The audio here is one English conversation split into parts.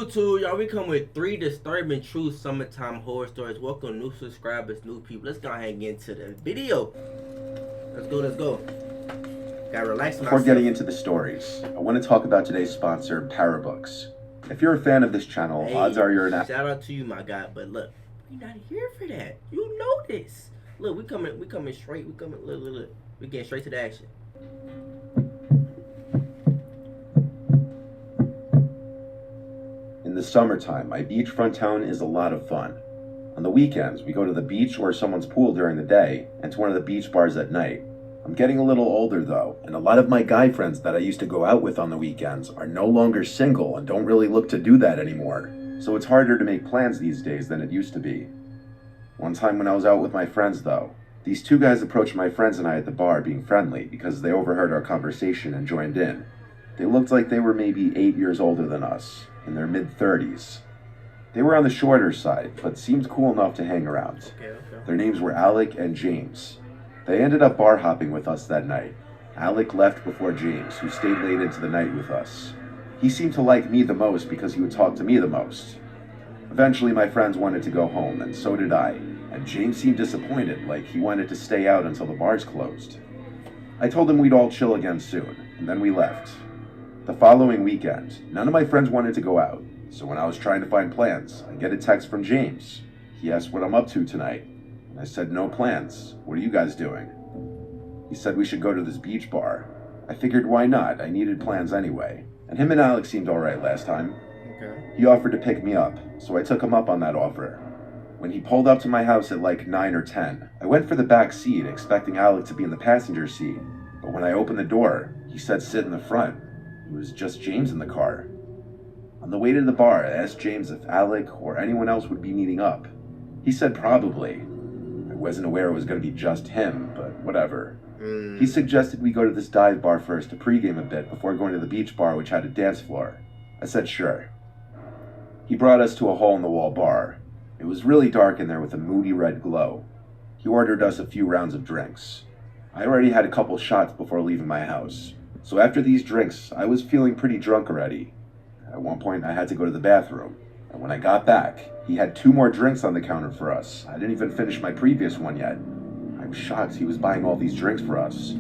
YouTube, y'all, we come with 3 disturbing true summertime horror stories. Welcome new subscribers, new people. Let's go ahead and get into the video. Let's go. Gotta relax Before myself. getting into the stories, I want to talk about today's sponsor, Parabooks. If you're a fan of this channel, Hey, odds are you're an shout out to you, my guy. But look, we not here for that. You know this. Look, we coming straight. Look. We getting straight to the action. In the summertime, my beachfront town is a lot of fun. On the weekends, we go to the beach or someone's pool during the day, and to one of the beach bars at night. I'm getting a little older though, and a lot of my guy friends that I used to go out with on the weekends are no longer single and don't really look to do that anymore. So it's harder to make plans these days than it used to be. One time when I was out with my friends though, these 2 guys approached my friends and I at the bar being friendly because they overheard our conversation and joined in. They looked like they were maybe 8 years older than us, in their mid-30s. They were on the shorter side, but seemed cool enough to hang around. Okay. Their names were Alec and James. They ended up bar hopping with us that night. Alec left before James, who stayed late into the night with us. He seemed to like me the most because he would talk to me the most. Eventually my friends wanted to go home, and so did I, and James seemed disappointed, like he wanted to stay out until the bars closed. I told him we'd all chill again soon, and then we left. The following weekend, none of my friends wanted to go out, so when I was trying to find plans, I get a text from James. He asked what I'm up to tonight, and I said no plans. What are you guys doing? He said we should go to this beach bar. I figured why not, I needed plans anyway, and him and Alex seemed alright last time. Okay. He offered to pick me up, so I took him up on that offer. When he pulled up to my house at like 9 or 10, I went for the back seat expecting Alec to be in the passenger seat, but when I opened the door, he said sit in the front. It was just James in the car. On the way to the bar, I asked James if Alec or anyone else would be meeting up. He said probably. I wasn't aware it was going to be just him, but whatever. He suggested we go to this dive bar first to pregame a bit before going to the beach bar, which had a dance floor. I said sure. He brought us to a hole-in-the-wall bar. It was really dark in there with a moody red glow. He ordered us a few rounds of drinks. I already had a couple shots before leaving my house, so after these drinks, I was feeling pretty drunk already. At one point, I had to go to the bathroom, and when I got back, he had 2 more drinks on the counter for us. I didn't even finish my previous one yet. I was shocked he was buying all these drinks for us.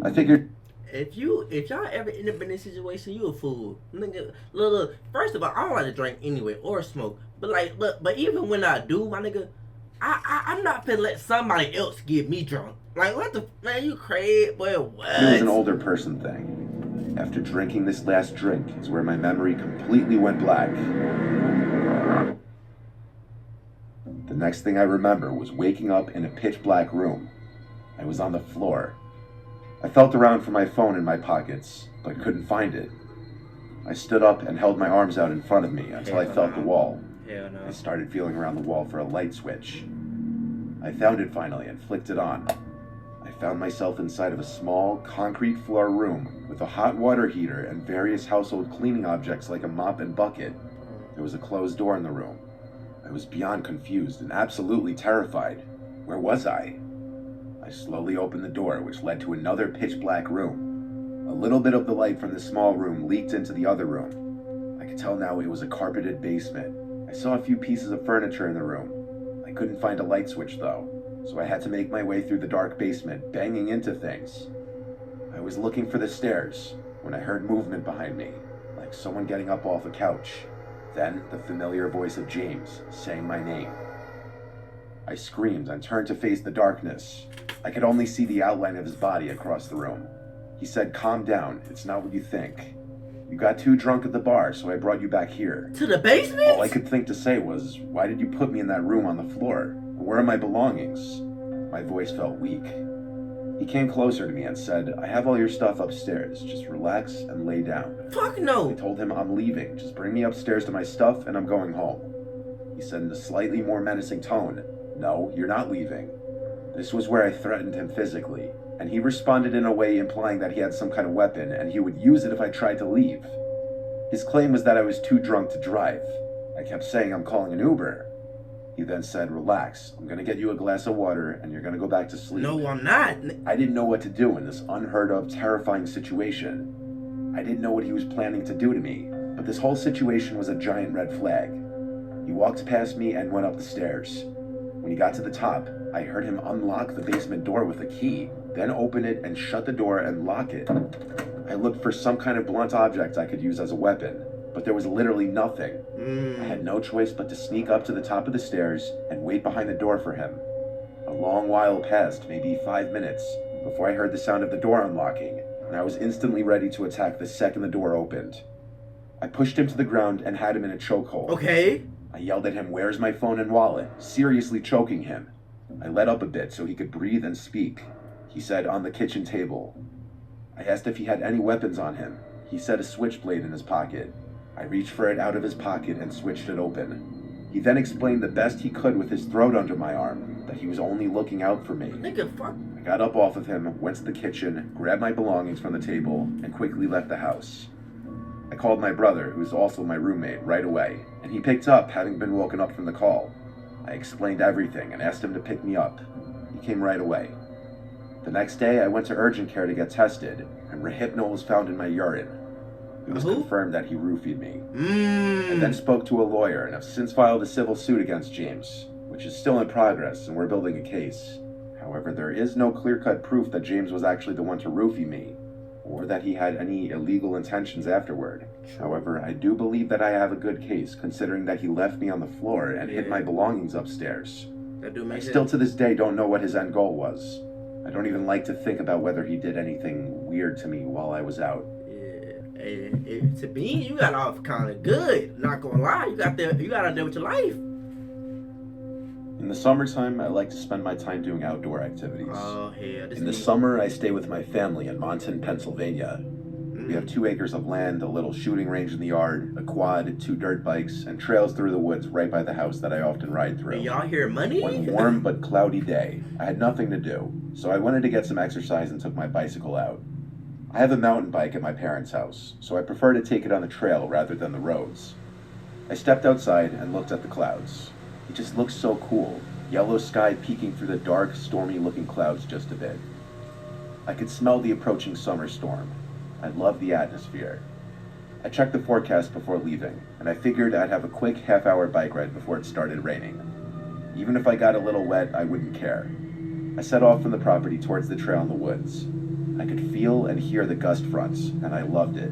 I figured If y'all ever end up in this situation, you a fool. Nigga, look, first of all, I don't like to drink anyway or smoke. But like, look, but even when I do, my nigga, I'm not finna let somebody else get me drunk. Like, what the, man, you crazy, boy, what? it was an older person thing. After drinking this last drink is where my memory completely went black. The next thing I remember was waking up in a pitch black room. I was on the floor. I felt around for my phone in my pockets, but couldn't find it. I stood up and held my arms out in front of me until I felt the wall. Hell no. I started feeling around the wall for a light switch. I found it finally and flicked it on. I found myself inside of a small, concrete floor room with a hot water heater and various household cleaning objects like a mop and bucket. There was a closed door in the room. I was beyond confused and absolutely terrified. Where was I? I slowly opened the door, which led to another pitch-black room. A little bit of the light from the small room leaked into the other room. I could tell now it was a carpeted basement. I saw a few pieces of furniture in the room. I couldn't find a light switch though, so I had to make my way through the dark basement, banging into things. I was looking for the stairs when I heard movement behind me, like someone getting up off a couch. Then the familiar voice of James saying my name. I screamed and turned to face the darkness. I could only see the outline of his body across the room. He said, "Calm down, it's not what you think. You got too drunk at the bar, so I brought you back here." To the basement? All I could think to say was, "Why did you put me in that room on the floor? And where are my belongings?" My voice felt weak. He came closer to me and said, "I have all your stuff upstairs. Just relax and lay down." Fuck I no. told him I'm leaving. Just bring me upstairs to my stuff and I'm going home. He said in a slightly more menacing tone, "No, you're not leaving." This was where I threatened him physically, and he responded in a way implying that he had some kind of weapon and he would use it if I tried to leave. His claim was that I was too drunk to drive. I kept saying I'm calling an Uber. He then said, "Relax, I'm gonna get you a glass of water and you're gonna go back to sleep." No, I'm not. I didn't know what to do in this unheard of, terrifying situation. I didn't know what he was planning to do to me, But this whole situation was a giant red flag. He walked past me and went up the stairs. When he got to the top, I heard him unlock the basement door with a key, then open it and shut the door and lock it. I looked for some kind of blunt object I could use as a weapon, but there was literally nothing. I had no choice but to sneak up to the top of the stairs and wait behind the door for him. A long while passed, maybe 5 minutes, before I heard the sound of the door unlocking, and I was instantly ready to attack the second the door opened. I pushed him to the ground and had him in a chokehold. Okay. I yelled at him, "Where's my phone and wallet?" seriously choking him. I let up a bit so he could breathe and speak. He said, "On the kitchen table." I asked if he had any weapons on him. He said a switchblade in his pocket. I reached for it out of his pocket and switched it open. He then explained the best he could with his throat under my arm, that he was only looking out for me. Nigga, fuck. I got up off of him, went to the kitchen, grabbed my belongings from the table, and quickly left the house. I called my brother, who is also my roommate, right away, and he picked up, having been woken up from the call. I explained everything and asked him to pick me up. He came right away. The next day, I went to urgent care to get tested, and Rohypnol was found in my urine. It was confirmed that he roofied me. I then spoke to a lawyer and have since filed a civil suit against James, which is still in progress, and we're building a case. However, there is no clear-cut proof that James was actually the one to roofie me, or that he had any illegal intentions afterward. However, I do believe that I have a good case, considering that he left me on the floor and hid my belongings upstairs. I still to this day don't know what his end goal was. I don't even like to think about whether he did anything weird to me while I was out. To me, you got off kind of good. Not gonna lie, you got out there with your life. In the summertime, I like to spend my time doing outdoor activities. Oh, hell. In the summer, I stay with my family in Monton, Pennsylvania. We have 2 acres of land, a little shooting range in the yard, a quad, 2 dirt bikes, and trails through the woods right by the house that I often ride through. And y'all hear money? One warm but cloudy day, I had nothing to do, so I wanted to get some exercise and took my bicycle out. I have a mountain bike at my parents' house, so I prefer to take it on the trail rather than the roads. I stepped outside and looked at the clouds. It just looked so cool. Yellow sky peeking through the dark, stormy-looking clouds just a bit. I could smell the approaching summer storm. I loved the atmosphere. I checked the forecast before leaving, and I figured I'd have a quick half-hour bike ride before it started raining. Even if I got a little wet, I wouldn't care. I set off from the property towards the trail in the woods. I could feel and hear the gust fronts, and I loved it.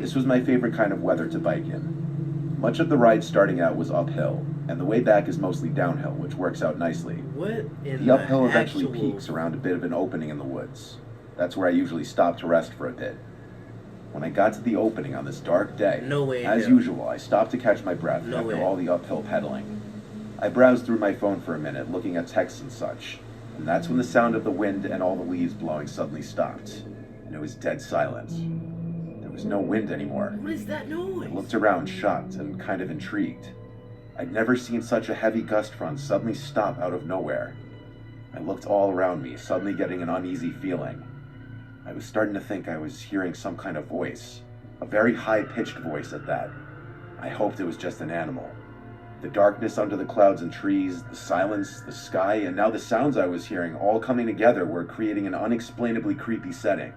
This was my favorite kind of weather to bike in. Much of the ride starting out was uphill, and the way back is mostly downhill, which works out nicely. The uphill eventually peaks around a bit of an opening in the woods. That's where I usually stop to rest for a bit. When I got to the opening on this dark day, as usual, I stopped to catch my breath after all the uphill pedaling. I browsed through my phone for a minute, looking at texts and such, and that's when the sound of the wind and all the leaves blowing suddenly stopped, and it was dead silent. There was no wind anymore. What is that noise? I looked around, shocked and kind of intrigued. I'd never seen such a heavy gust front suddenly stop out of nowhere. I looked all around me, suddenly getting an uneasy feeling. I was starting to think I was hearing some kind of voice, a very high-pitched voice at that. I hoped it was just an animal. The darkness under the clouds and trees, the silence, the sky, and now the sounds I was hearing all coming together were creating an unexplainably creepy setting.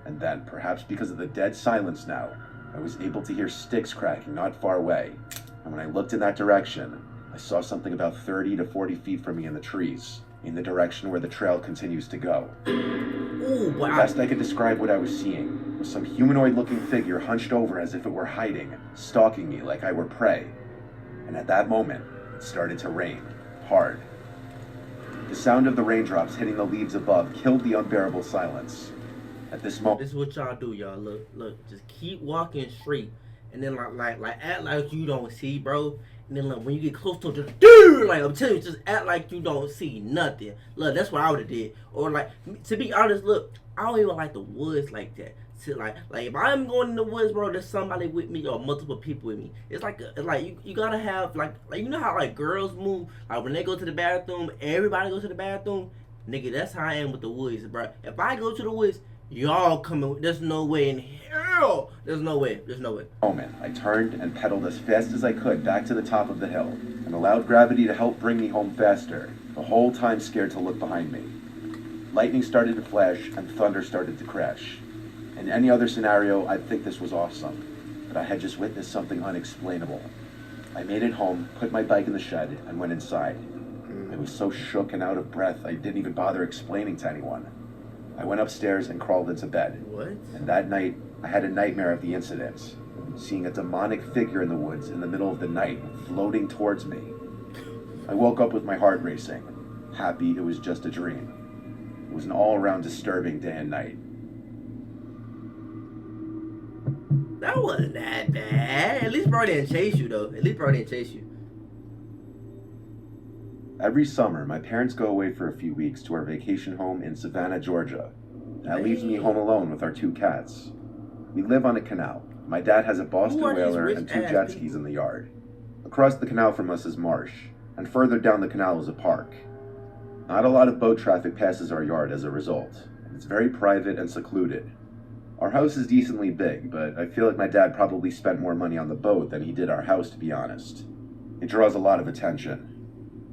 And then, perhaps because of the dead silence now, I was able to hear sticks cracking not far away. And when I looked in that direction, I saw something about 30 to 40 feet from me in the trees, in the direction where the trail continues to go. Ooh, wow. The best I could describe what I was seeing was some humanoid-looking figure hunched over as if it were hiding, stalking me like I were prey. And at that moment, it started to rain, hard. The sound of the raindrops hitting the leaves above killed the unbearable silence. At this moment, this is what y'all do, y'all. Look, just keep walking straight, and then like act like you don't see, bro. And then when you get close to the dude, like I'm telling you, just act like you don't see nothing. Look, that's what I would've did. Or like, to be honest, look, I don't even like the woods like that. So like if I'm going in the woods, bro, there's somebody with me or multiple people with me. It's like you gotta have like you know how like girls move, like when they go to the bathroom, everybody goes to the bathroom. Nigga, that's how I am with the woods, bro. If I go to the woods, y'all coming. There's no way in hell. There's no way. I turned and pedaled as fast as I could back to the top of the hill and allowed gravity to help bring me home faster, the whole time scared to look behind me. Lightning started to flash and thunder started to crash. In any other scenario, I'd think this was awesome. but I had just witnessed something unexplainable. I made it home, put my bike in the shed, and went inside. I was so shook and out of breath, I didn't even bother explaining to anyone. I went upstairs and crawled into bed. What? And that night, I had a nightmare of the incident, seeing a demonic figure in the woods in the middle of the night, floating towards me. I woke up with my heart racing, happy it was just a dream. It was an all-around disturbing day and night. That wasn't that bad. At least bro didn't chase you though. At least bro didn't chase you. Every summer, my parents go away for a few weeks to our vacation home in Savannah, Georgia. That leaves me home alone with our 2 cats. We live on a canal. My dad has a Boston Whaler and 2 jet skis in the yard. Across the canal from us is marsh, and further down the canal is a park. Not a lot of boat traffic passes our yard as a result. It's very private and secluded. Our house is decently big, but I feel like my dad probably spent more money on the boat than he did our house, to be honest. It draws a lot of attention.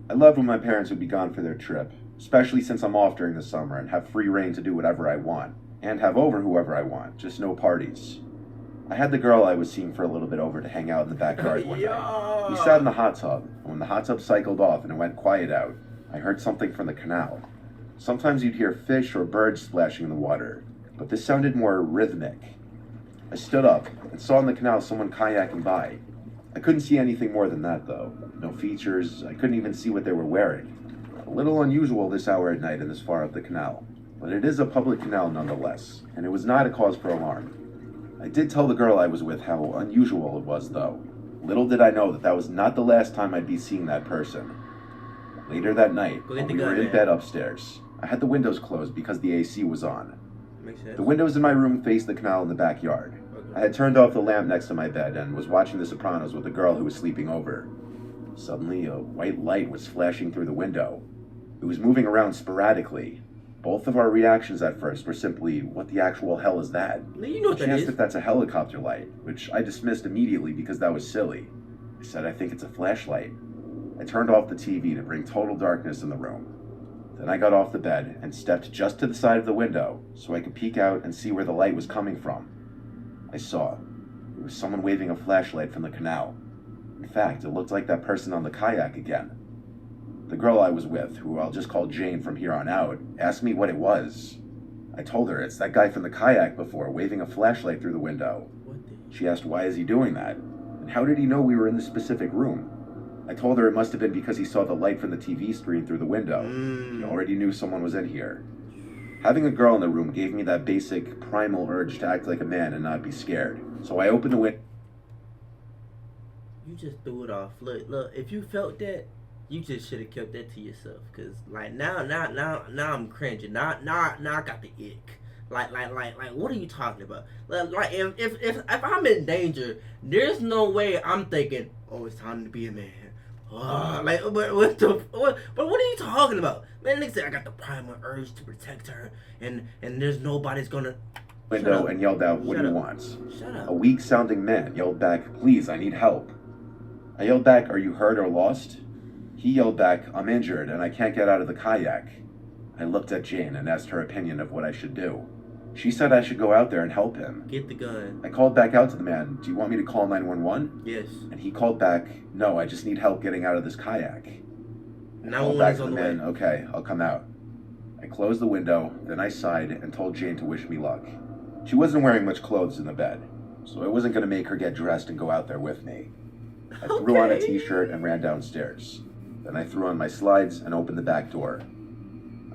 I loved when my parents would be gone for their trip, especially since I'm off during the summer and have free reign to do whatever I want, and have over whoever I want, just no parties. I had the girl I was seeing for a little bit over to hang out in the backyard one night. We sat in the hot tub, and when the hot tub cycled off and it went quiet out, I heard something from the canal. Sometimes you'd hear fish or birds splashing in the water, but this sounded more rhythmic. I stood up and saw in the canal someone kayaking by. I couldn't see anything more than that, though. No features, I couldn't even see what they were wearing. A little unusual this hour at night and this far up the canal, but it is a public canal nonetheless, and it was not a cause for alarm. I did tell the girl I was with how unusual it was, though. Little did I know that was not the last time I'd be seeing that person. Later that night, when we were in bed upstairs, I had the windows closed because the AC was on. Makes sense. The windows in my room faced the canal in the backyard. I had turned off the lamp next to my bed and was watching The Sopranos with a girl who was sleeping over. Suddenly, a white light was flashing through the window. It was moving around sporadically. Both of our reactions at first were simply, what the actual hell is that? You know what She that asked is. if that's a helicopter light, which I dismissed immediately because that was silly. I said I think it's a flashlight. I turned off the TV to bring total darkness in the room. Then I got off the bed and stepped just to the side of the window so I could peek out and see where the light was coming from. I saw. It was someone waving a flashlight from the canal. In fact, it looked like that person on the kayak again. The girl I was with, who I'll just call Jane from here on out, asked me what it was. I told her it's that guy from the kayak before, waving a flashlight through the window. She asked why is he doing that, and how did he know we were in the specific room? I told her it must have been because he saw the light from the TV screen through the window. He already knew someone was in here. Having a girl in the room gave me that basic, primal urge to act like a man and not be scared. So I opened the window. You just threw it off. Look, if you felt that, you just should have kept that to yourself. Cause like now I'm cringing. Now I got the ick. Like, what are you talking about? Like, if I'm in danger, there's no way I'm thinking, oh, it's time to be a man. Like, what are you talking about? Man, nigga said I got the primal urge to protect her, and there's nobody's gonna. Window and yelled out, what do you want? Shut up. A weak-sounding man yelled back, please, I need help. I yelled back, are you hurt or lost? He yelled back, I'm injured and I can't get out of the kayak. I looked at Jane and asked her opinion of what I should do. She said I should go out there and help him. Get the gun. I called back out to the man, do you want me to call 911? Yes. And he called back, no, I just need help getting out of this kayak. I called 911 back is to on the the man, way. okay, I'll come out. I closed the window, then I sighed and told Jane to wish me luck. She wasn't wearing much clothes in the bed, so I wasn't going to make her get dressed and go out there with me. I threw on a t-shirt and ran downstairs. Then I threw on my slides and opened the back door.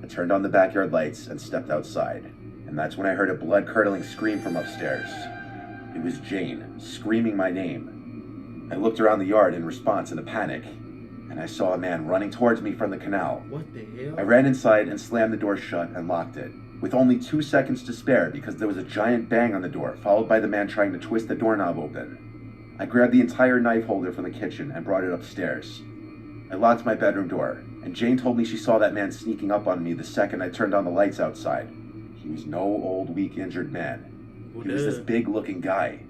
I turned on the backyard lights and stepped outside, and that's when I heard a blood-curdling scream from upstairs. It was Jane, screaming my name. I looked around the yard in response in a panic, and I saw a man running towards me from the canal. What the hell? I ran inside and slammed the door shut and locked it, with only 2 seconds to spare because there was a giant bang on the door, followed by the man trying to twist the doorknob open. I grabbed the entire knife holder from the kitchen and brought it upstairs. I locked my bedroom door, and Jane told me she saw that man sneaking up on me the second I turned on the lights outside. He was no old, weak, injured man. He was this big-looking guy.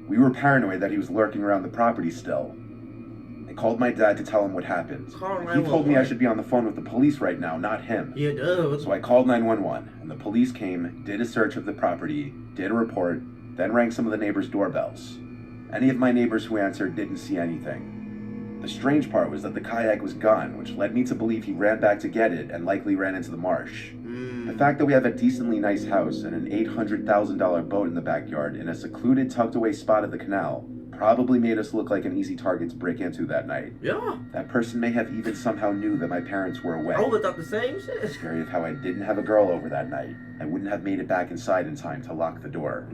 We were paranoid that he was lurking around the property still. I called my dad to tell him what happened. He told me I should be on the phone with the police right now, not him. Yeah, duh. So I called 911, and the police came, did a search of the property, did a report, then rang some of the neighbors' doorbells. Any of my neighbors who answered didn't see anything. The strange part was that the kayak was gone, which led me to believe he ran back to get it and likely ran into the marsh. The fact that we have a decently nice house and an $800,000 boat in the backyard in a secluded, tucked away spot of the canal probably made us look like an easy target to break into that night. Yeah. That person may have even somehow knew that my parents were away. I would have thought the same shit. Scary of how I didn't have a girl over that night. I wouldn't have made it back inside in time to lock the door.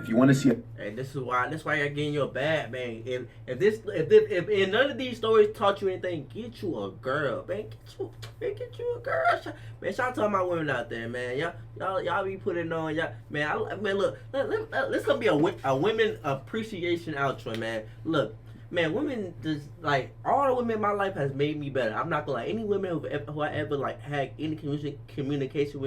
If you want to see a... And that's why I getting you a bad man. If none of these stories taught you anything, get you a girl, man. Get you a girl. Man, shout out to all my women out there, man. Y'all be putting on, y'all, man. Look, this gonna be a women appreciation outro, man. Look, man, women just like all the women in my life has made me better. I'm not gonna lie. Any women who I ever like had any communication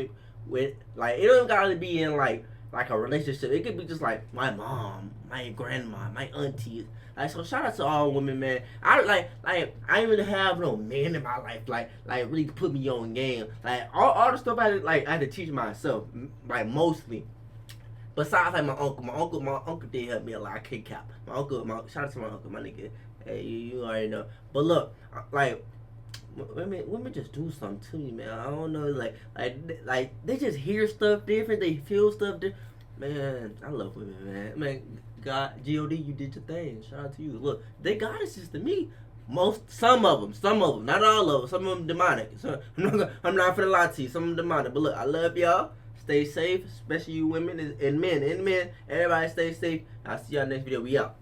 with like it don't gotta be in like a relationship. It could be just like my mom, my grandma, my aunties. Like, so shout out to all women, man. I ain't really have no men in my life like really put me on game. Like all the stuff I had to teach myself, like mostly. Besides like my uncle did help me a lot. I can't cap. Shout out to my uncle, my nigga. Hey, you already know. But look, like women just do something to me, man. I don't know, like they just hear stuff different, they feel stuff different. Man, I love women, man. Man, God-D, you did your thing. Shout out to you. Look, they goddesses to me. Some of them, not all of them. Some of them demonic. So I'm not for the lie to you. Some of them demonic. But look, I love y'all. Stay safe, especially you women and men. Everybody stay safe. I'll see y'all next video. We out.